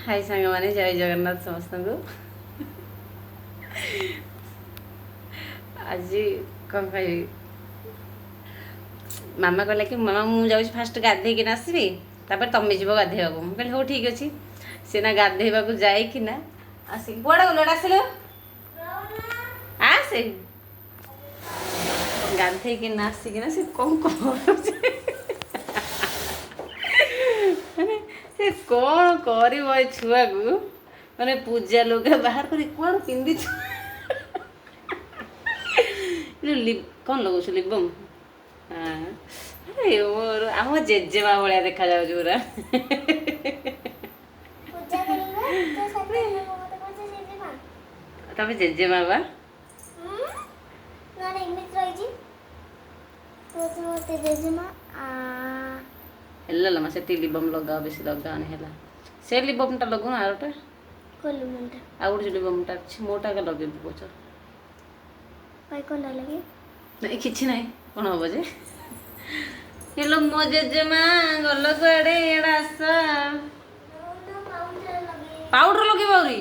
हाय सांग मैंने जय जगन्नाथ समस्त को आज कौन कह मामा कहला कि मामा मुझे जाऊँ फास्ट गाधेकिना आसबि तापर तमें जीव गाधे कहली हो ठीक अच्छे सीना गाधेवा जाइकिना आसिक कुआड़े गल आसिल आसे गाधेकिना आसिकिना से कौन कर से कौन कर छुआ को मैंने पूजा लुगा बाहर कर कौन पिंधि कौन लगुच लिबम हाँ अरे मोर आम जेजेमा भाया देखा जाऊँ पूरा तमें जेजेमा बा हेल्ला से लिबम लगा बेसी लगाने है से लिबमटा लगुन आरोटा आउ गोटे लिबमटा मोटा का लगे पच नहीं किसी ना कौन हम जे हेलो मो जेजेमा गल कुआड़े आस पाउडर लगे बाउरी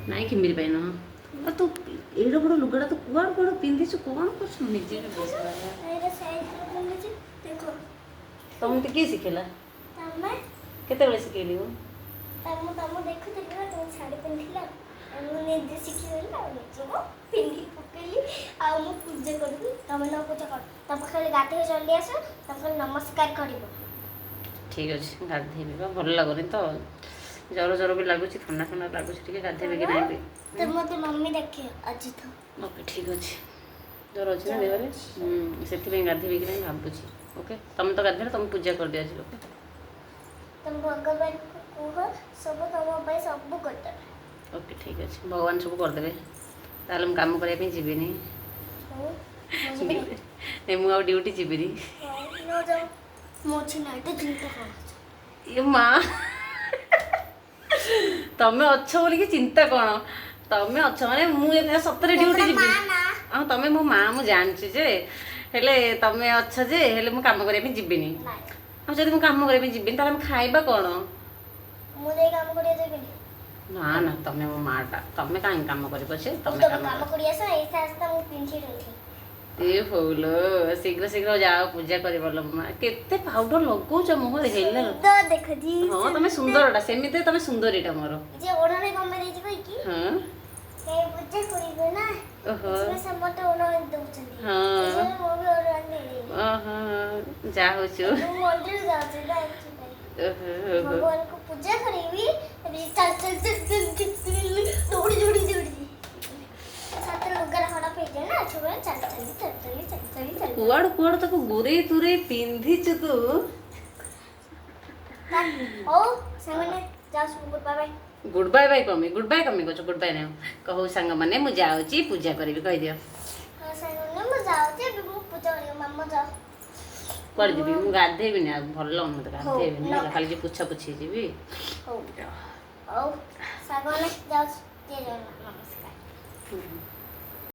नहीं किमिरी पाइन तू एड़ बड़ लुगाटा तो कुआड़ कुआड़ पिंधिचु कौन कर निजे तुमको किए शिखेला केते शिखेली नमस्कार कर ठीक अच्छे गाधेबी भल लगुनि तो जर जर भी लगुच ठंडा ठंडा लगुच गाधेबी कि ना मत मम्मी देखे आज तो ओके ठीक अच्छे जर अच्छे ना देहरे से गाधेबी कि ना भावुँ ओके तुम तो गाधे तुम पूजा कर दिया ओके तुम भगवान को कह सब तुम सब कर ओके ठीक अच्छे भगवान सब करदे ताल मुझे कम करने जीविनी नहीं मुझे ड्यूटी जीविनी ये माँ तमें अच्छो बोल चिंता कौन तमें अच्छो माने मुझे सतरे ड्यूटी जीवि हाँ तमें मो माँ मुझे जानची जे हेले तमें अच्छ जे हेले मु काम करने जीविनी हाँ जब मुझे काम करने जीविनी ताले खाइबा कौन ना ना तमें मो माटा तमें कहीं काम कर तमें ए होल शीघ्र शीघ्र जाओ पूजा कर केते पाउडर लगौच मुहर हेल्ला देख जी हाँ तुम सुंदरटा सेमिते तुम सुंदरीटा मोर जे ओढणे कमे देछि कहि की हां के पूजा करिबे ना ओहो इसमें समते ओढणे दउछन हां मो भी ओढणे दे ओहो जा होछु मंदिर जाउछ ना ओहो भगवान को पूजा करिबी अभी चल चल चल चल दौड़ी दौड़ी दौड़ी कुआड़ कुआड़ तक गुरे तुरे पिंधिचु तू ओ संगने जाऊ गुड बाय गुड बाय कमी कछ गुड बाय ना कहू संग माने मु जाउची पूजा करबी कहि दियो हां संगने मु जाउची मु पूजा करियो मम्मा जा कर दिबी मु गाधेबी ना भल मत गाधेबी ना खाली जे पुछा पुछी जीबी ओ संगने जाउ के नमस्कार